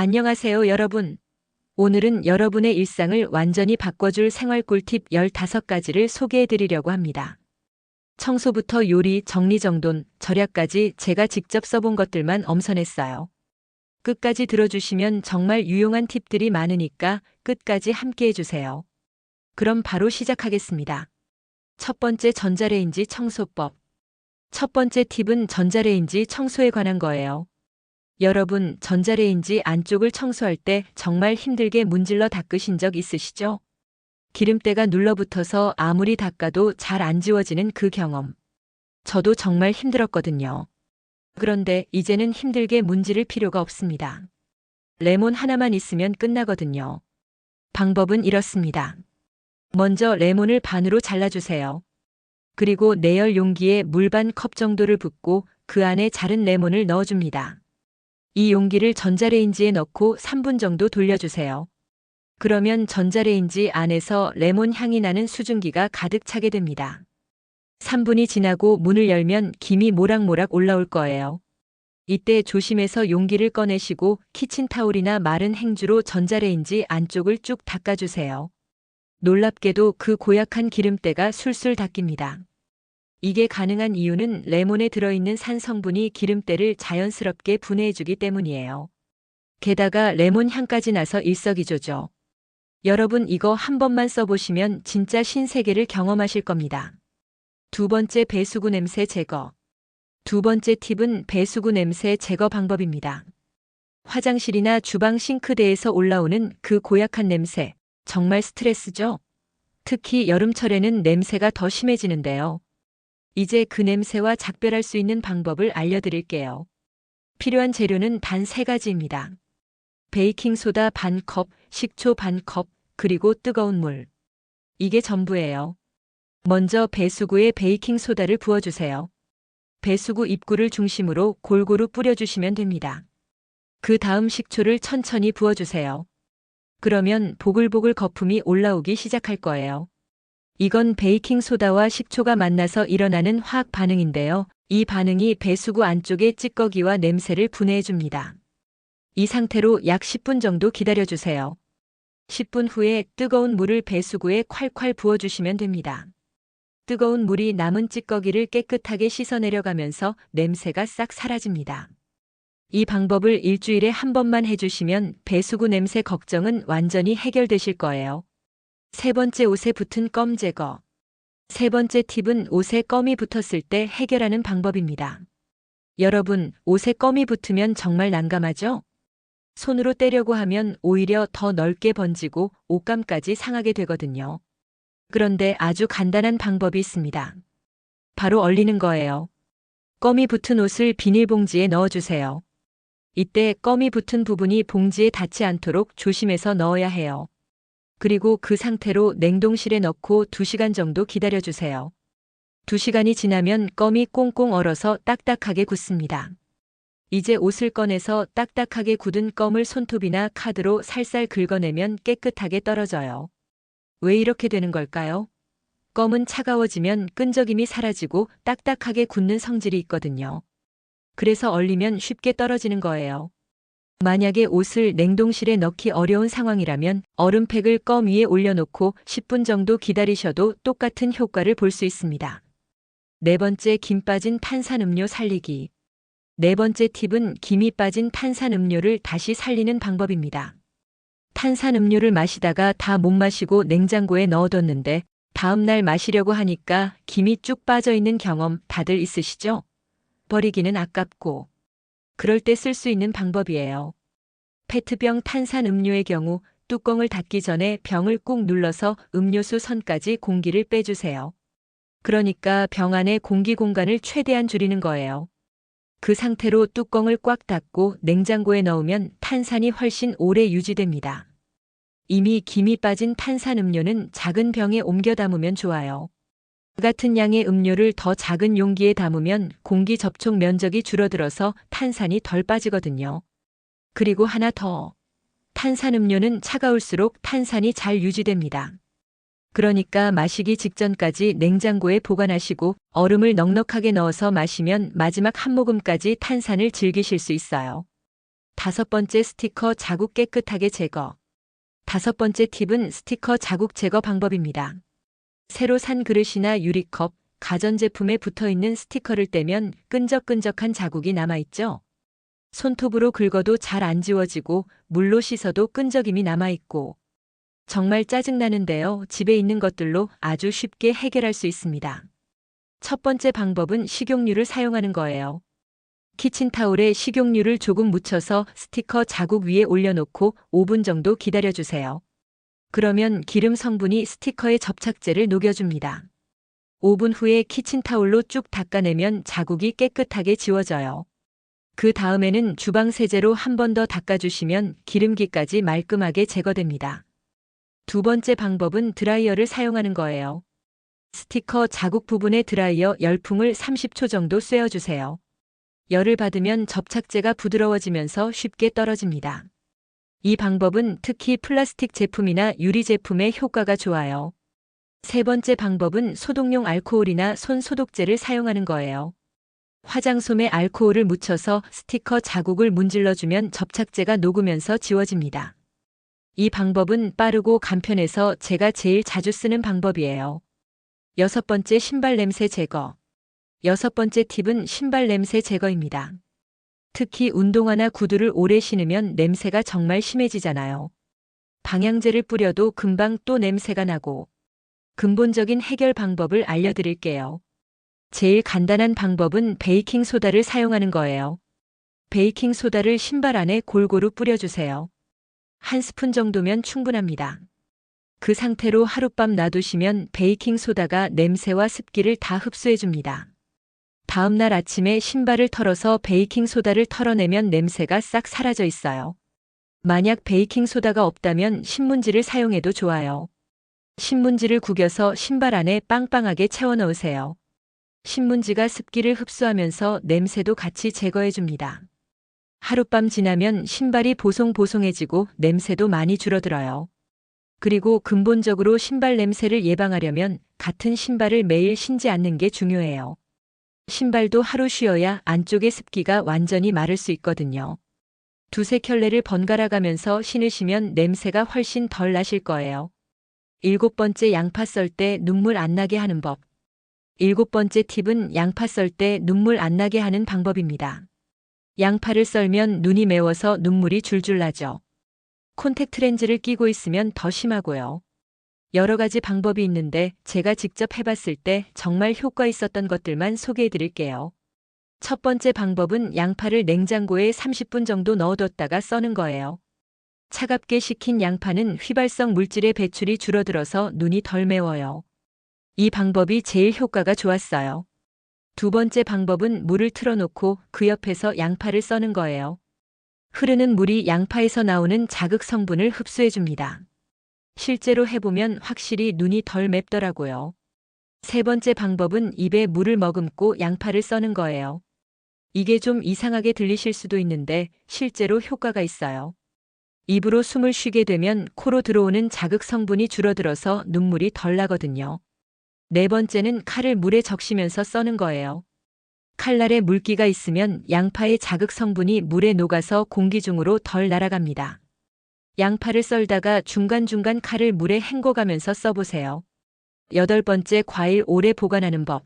안녕하세요, 여러분. 오늘은 여러분의 일상을 완전히 바꿔줄 생활 꿀팁 15가지를 소개해 드리려고 합니다. 청소부터 요리, 정리정돈, 절약까지 제가 직접 써본 것들만 엄선했어요. 끝까지 들어주시면 정말 유용한 팁들이 많으니까 끝까지 함께 해주세요. 그럼 바로 시작하겠습니다. 첫 번째, 전자레인지 청소법. 첫 번째 팁은 전자레인지 청소에 관한 거예요. 여러분, 전자레인지 안쪽을 청소할 때 정말 힘들게 문질러 닦으신 적 있으시죠? 기름때가 눌러붙어서 아무리 닦아도 잘 안 지워지는 그 경험. 저도 정말 힘들었거든요. 그런데 이제는 힘들게 문지를 필요가 없습니다. 레몬 하나만 있으면 끝나거든요. 방법은 이렇습니다. 먼저 레몬을 반으로 잘라주세요. 그리고 내열 용기에 물 반 컵 정도를 붓고 그 안에 자른 레몬을 넣어줍니다. 이 용기를 전자레인지에 넣고 3분 정도 돌려주세요. 그러면 전자레인지 안에서 레몬 향이 나는 수증기가 가득 차게 됩니다. 3분이 지나고 문을 열면 김이 모락모락 올라올 거예요. 이때 조심해서 용기를 꺼내시고 키친타올이나 마른 행주로 전자레인지 안쪽을 쭉 닦아주세요. 놀랍게도 그 고약한 기름때가 술술 닦입니다. 이게 가능한 이유는 레몬에 들어있는 산 성분이 기름때를 자연스럽게 분해해주기 때문이에요. 게다가 레몬 향까지 나서 일석이조죠. 여러분, 이거 한 번만 써보시면 진짜 신세계를 경험하실 겁니다. 두 번째, 배수구 냄새 제거. 두 번째 팁은 배수구 냄새 제거 방법입니다. 화장실이나 주방 싱크대에서 올라오는 그 고약한 냄새, 정말 스트레스죠? 특히 여름철에는 냄새가 더 심해지는데요. 이제 그 냄새와 작별할 수 있는 방법을 알려드릴게요. 필요한 재료는 단 3가지입니다. 베이킹소다 반컵, 식초 반컵, 그리고 뜨거운 물. 이게 전부예요. 먼저 배수구에 베이킹소다를 부어주세요. 배수구 입구를 중심으로 골고루 뿌려주시면 됩니다. 그 다음 식초를 천천히 부어주세요. 그러면 보글보글 거품이 올라오기 시작할 거예요. 이건 베이킹소다와 식초가 만나서 일어나는 화학 반응인데요. 이 반응이 배수구 안쪽의 찌꺼기와 냄새를 분해해줍니다. 이 상태로 약 10분 정도 기다려주세요. 10분 후에 뜨거운 물을 배수구에 콸콸 부어주시면 됩니다. 뜨거운 물이 남은 찌꺼기를 깨끗하게 씻어내려가면서 냄새가 싹 사라집니다. 이 방법을 일주일에 한 번만 해주시면 배수구 냄새 걱정은 완전히 해결되실 거예요. 세 번째, 옷에 붙은 껌 제거. 세 번째 팁은 옷에 껌이 붙었을 때 해결하는 방법입니다. 여러분, 옷에 껌이 붙으면 정말 난감하죠? 손으로 떼려고 하면 오히려 더 넓게 번지고 옷감까지 상하게 되거든요. 그런데 아주 간단한 방법이 있습니다. 바로 얼리는 거예요. 껌이 붙은 옷을 비닐봉지에 넣어주세요. 이때 껌이 붙은 부분이 봉지에 닿지 않도록 조심해서 넣어야 해요. 그리고 그 상태로 냉동실에 넣고 2시간 정도 기다려주세요. 2시간이 지나면 껌이 꽁꽁 얼어서 딱딱하게 굳습니다. 이제 옷을 꺼내서 딱딱하게 굳은 껌을 손톱이나 카드로 살살 긁어내면 깨끗하게 떨어져요. 왜 이렇게 되는 걸까요? 껌은 차가워지면 끈적임이 사라지고 딱딱하게 굳는 성질이 있거든요. 그래서 얼리면 쉽게 떨어지는 거예요. 만약에 옷을 냉동실에 넣기 어려운 상황이라면 얼음팩을 껌 위에 올려놓고 10분 정도 기다리셔도 똑같은 효과를 볼 수 있습니다. 네 번째, 김 빠진 탄산음료 살리기. 네 번째 팁은 김이 빠진 탄산음료를 다시 살리는 방법입니다. 탄산음료를 마시다가 다 못 마시고 냉장고에 넣어뒀는데 다음날 마시려고 하니까 김이 쭉 빠져있는 경험 다들 있으시죠? 버리기는 아깝고. 그럴 때 쓸 수 있는 방법이에요. 페트병 탄산음료의 경우 뚜껑을 닫기 전에 병을 꾹 눌러서 음료수 선까지 공기를 빼주세요. 그러니까 병 안의 공기 공간을 최대한 줄이는 거예요. 그 상태로 뚜껑을 꽉 닫고 냉장고에 넣으면 탄산이 훨씬 오래 유지됩니다. 이미 김이 빠진 탄산음료는 작은 병에 옮겨 담으면 좋아요. 같은 양의 음료를 더 작은 용기에 담으면 공기 접촉 면적이 줄어들어서 탄산이 덜 빠지거든요. 그리고 하나 더. 탄산음료는 차가울수록 탄산이 잘 유지됩니다. 그러니까 마시기 직전까지 냉장고에 보관하시고 얼음을 넉넉하게 넣어서 마시면 마지막 한 모금까지 탄산을 즐기실 수 있어요. 5번째 스티커 자국 깨끗하게 제거. 5번째 팁은 스티커 자국 제거 방법입니다. 새로 산 그릇이나 유리컵, 가전제품에 붙어있는 스티커를 떼면 끈적끈적한 자국이 남아있죠. 손톱으로 긁어도 잘 안 지워지고 물로 씻어도 끈적임이 남아있고 정말 짜증나는데요. 집에 있는 것들로 아주 쉽게 해결할 수 있습니다. 첫 번째 방법은 식용유를 사용하는 거예요. 키친타올에 식용유를 조금 묻혀서 스티커 자국 위에 올려놓고 5분 정도 기다려주세요. 그러면 기름 성분이 스티커의 접착제를 녹여줍니다. 5분 후에 키친타올로 쭉 닦아내면 자국이 깨끗하게 지워져요. 그 다음에는 주방 세제로 한 번 더 닦아주시면 기름기까지 말끔하게 제거됩니다. 두 번째 방법은 드라이어를 사용하는 거예요. 스티커 자국 부분에 드라이어 열풍을 30초 정도 쐬어주세요. 열을 받으면 접착제가 부드러워지면서 쉽게 떨어집니다. 이 방법은 특히 플라스틱 제품이나 유리 제품에 효과가 좋아요. 세 번째 방법은 소독용 알코올이나 손 소독제를 사용하는 거예요. 화장솜에 알코올을 묻혀서 스티커 자국을 문질러주면 접착제가 녹으면서 지워집니다. 이 방법은 빠르고 간편해서 제가 제일 자주 쓰는 방법이에요. 6번째 신발 냄새 제거. 6번째 팁은 신발 냄새 제거입니다. 특히 운동화나 구두를 오래 신으면 냄새가 정말 심해지잖아요. 방향제를 뿌려도 금방 또 냄새가 나고 근본적인 해결 방법을 알려드릴게요. 제일 간단한 방법은 베이킹소다를 사용하는 거예요. 베이킹소다를 신발 안에 골고루 뿌려주세요. 1스푼 정도면 충분합니다. 그 상태로 하룻밤 놔두시면 베이킹소다가 냄새와 습기를 다 흡수해줍니다. 다음날 아침에 신발을 털어서 베이킹소다를 털어내면 냄새가 싹 사라져 있어요. 만약 베이킹소다가 없다면 신문지를 사용해도 좋아요. 신문지를 구겨서 신발 안에 빵빵하게 채워 넣으세요. 신문지가 습기를 흡수하면서 냄새도 같이 제거해줍니다. 하룻밤 지나면 신발이 보송보송해지고 냄새도 많이 줄어들어요. 그리고 근본적으로 신발 냄새를 예방하려면 같은 신발을 매일 신지 않는 게 중요해요. 신발도 하루 쉬어야 안쪽의 습기가 완전히 마를 수 있거든요. 두세 켤레를 번갈아 가면서 신으시면 냄새가 훨씬 덜 나실 거예요. 7번째 양파 썰 때 눈물 안 나게 하는 법. 7번째 팁은 양파 썰 때 눈물 안 나게 하는 방법입니다. 양파를 썰면 눈이 매워서 눈물이 줄줄 나죠. 콘택트 렌즈를 끼고 있으면 더 심하고요. 여러 가지 방법이 있는데 제가 직접 해봤을 때 정말 효과 있었던 것들만 소개해 드릴게요. 첫 번째 방법은 양파를 냉장고에 30분 정도 넣어뒀다가 써는 거예요. 차갑게 식힌 양파는 휘발성 물질의 배출이 줄어들어서 눈이 덜 매워요. 이 방법이 제일 효과가 좋았어요. 두 번째 방법은 물을 틀어놓고 그 옆에서 양파를 써는 거예요. 흐르는 물이 양파에서 나오는 자극 성분을 흡수해줍니다. 실제로 해보면 확실히 눈이 덜 맵더라고요. 세 번째 방법은 입에 물을 머금고 양파를 써는 거예요. 이게 좀 이상하게 들리실 수도 있는데 실제로 효과가 있어요. 입으로 숨을 쉬게 되면 코로 들어오는 자극 성분이 줄어들어서 눈물이 덜 나거든요. 네 번째는 칼을 물에 적시면서 써는 거예요. 칼날에 물기가 있으면 양파의 자극 성분이 물에 녹아서 공기 중으로 덜 날아갑니다. 양파를 썰다가 중간중간 칼을 물에 헹궈가면서 써보세요. 8번째 과일 오래 보관하는 법.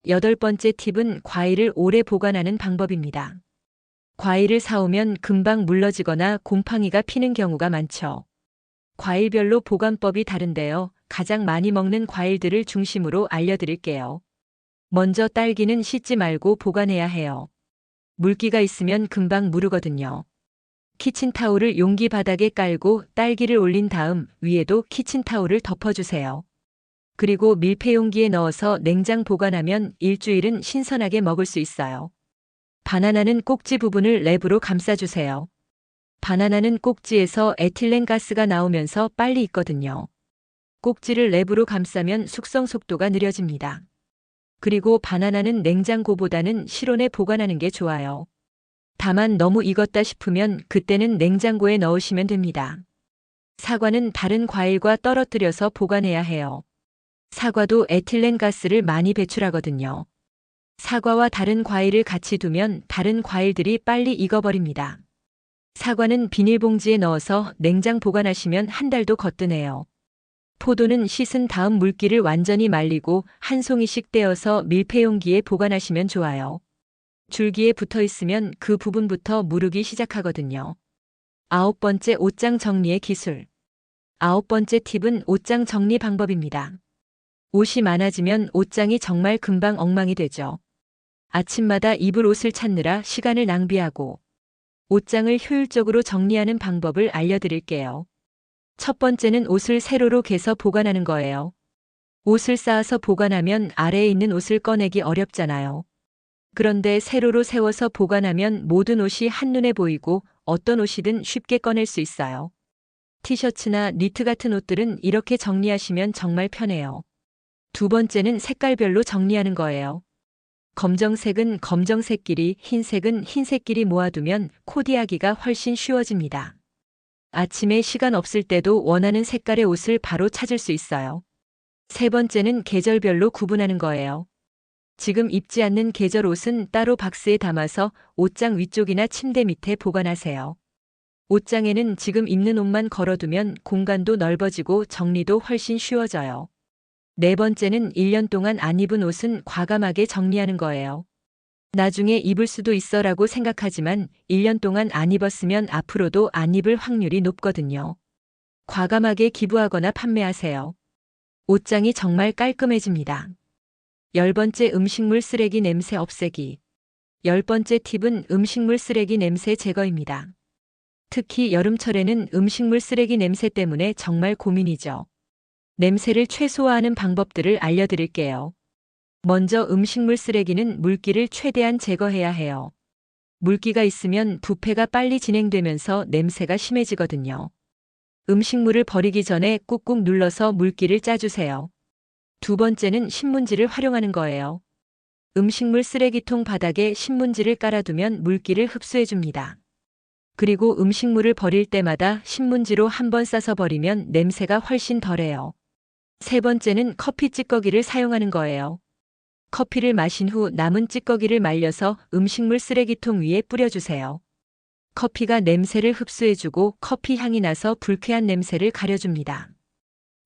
8번째 팁은 과일을 오래 보관하는 방법입니다. 과일을 사오면 금방 물러지거나 곰팡이가 피는 경우가 많죠. 과일별로 보관법이 다른데요. 가장 많이 먹는 과일들을 중심으로 알려드릴게요. 먼저 딸기는 씻지 말고 보관해야 해요. 물기가 있으면 금방 무르거든요. 키친타올을 용기 바닥에 깔고 딸기를 올린 다음 위에도 키친타올을 덮어주세요. 그리고 밀폐용기에 넣어서 냉장 보관하면 일주일은 신선하게 먹을 수 있어요. 바나나는 꼭지 부분을 랩으로 감싸주세요. 바나나는 꼭지에서 에틸렌 가스가 나오면서 빨리 익거든요. 꼭지를 랩으로 감싸면 숙성 속도가 느려집니다. 그리고 바나나는 냉장고보다는 실온에 보관하는 게 좋아요. 다만 너무 익었다 싶으면 그때는 냉장고에 넣으시면 됩니다. 사과는 다른 과일과 떨어뜨려서 보관해야 해요. 사과도 에틸렌 가스를 많이 배출하거든요. 사과와 다른 과일을 같이 두면 다른 과일들이 빨리 익어버립니다. 사과는 비닐봉지에 넣어서 냉장 보관하시면 한 달도 거뜬해요. 포도는 씻은 다음 물기를 완전히 말리고 한 송이씩 떼어서 밀폐용기에 보관하시면 좋아요. 줄기에 붙어 있으면 그 부분부터 무르기 시작하거든요. 9번째, 옷장 정리의 기술. 9번째 팁은 옷장 정리 방법입니다. 옷이 많아지면 옷장이 정말 금방 엉망이 되죠. 아침마다 입을 옷을 찾느라 시간을 낭비하고 옷장을 효율적으로 정리하는 방법을 알려드릴게요. 첫 번째는 옷을 세로로 개서 보관하는 거예요. 옷을 쌓아서 보관하면 아래에 있는 옷을 꺼내기 어렵잖아요. 그런데 세로로 세워서 보관하면 모든 옷이 한눈에 보이고 어떤 옷이든 쉽게 꺼낼 수 있어요. 티셔츠나 니트 같은 옷들은 이렇게 정리하시면 정말 편해요. 두 번째는 색깔별로 정리하는 거예요. 검정색은 검정색끼리, 흰색은 흰색끼리 모아두면 코디하기가 훨씬 쉬워집니다. 아침에 시간 없을 때도 원하는 색깔의 옷을 바로 찾을 수 있어요. 세 번째는 계절별로 구분하는 거예요. 지금 입지 않는 계절 옷은 따로 박스에 담아서 옷장 위쪽이나 침대 밑에 보관하세요. 옷장에는 지금 입는 옷만 걸어두면 공간도 넓어지고 정리도 훨씬 쉬워져요. 네 번째는 1년 동안 안 입은 옷은 과감하게 정리하는 거예요. 나중에 입을 수도 있어라고 생각하지만 1년 동안 안 입었으면 앞으로도 안 입을 확률이 높거든요. 과감하게 기부하거나 판매하세요. 옷장이 정말 깔끔해집니다. 10번째, 음식물 쓰레기 냄새 없애기. 10번째 팁은 음식물 쓰레기 냄새 제거입니다. 특히 여름철에는 음식물 쓰레기 냄새 때문에 정말 고민이죠. 냄새를 최소화하는 방법들을 알려드릴게요. 먼저 음식물 쓰레기는 물기를 최대한 제거해야 해요. 물기가 있으면 부패가 빨리 진행되면서 냄새가 심해지거든요. 음식물을 버리기 전에 꾹꾹 눌러서 물기를 짜주세요. 두 번째는 신문지를 활용하는 거예요. 음식물 쓰레기통 바닥에 신문지를 깔아두면 물기를 흡수해줍니다. 그리고 음식물을 버릴 때마다 신문지로 한번 싸서 버리면 냄새가 훨씬 덜해요. 세 번째는 커피 찌꺼기를 사용하는 거예요. 커피를 마신 후 남은 찌꺼기를 말려서 음식물 쓰레기통 위에 뿌려주세요. 커피가 냄새를 흡수해주고 커피 향이 나서 불쾌한 냄새를 가려줍니다.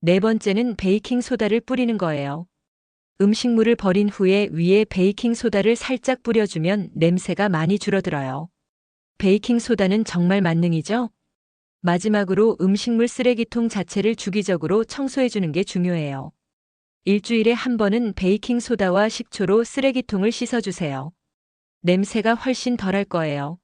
네 번째는 베이킹 소다를 뿌리는 거예요. 음식물을 버린 후에 위에 베이킹 소다를 살짝 뿌려주면 냄새가 많이 줄어들어요. 베이킹 소다는 정말 만능이죠? 마지막으로 음식물 쓰레기통 자체를 주기적으로 청소해주는 게 중요해요. 일주일에 한 번은 베이킹 소다와 식초로 쓰레기통을 씻어주세요. 냄새가 훨씬 덜할 거예요.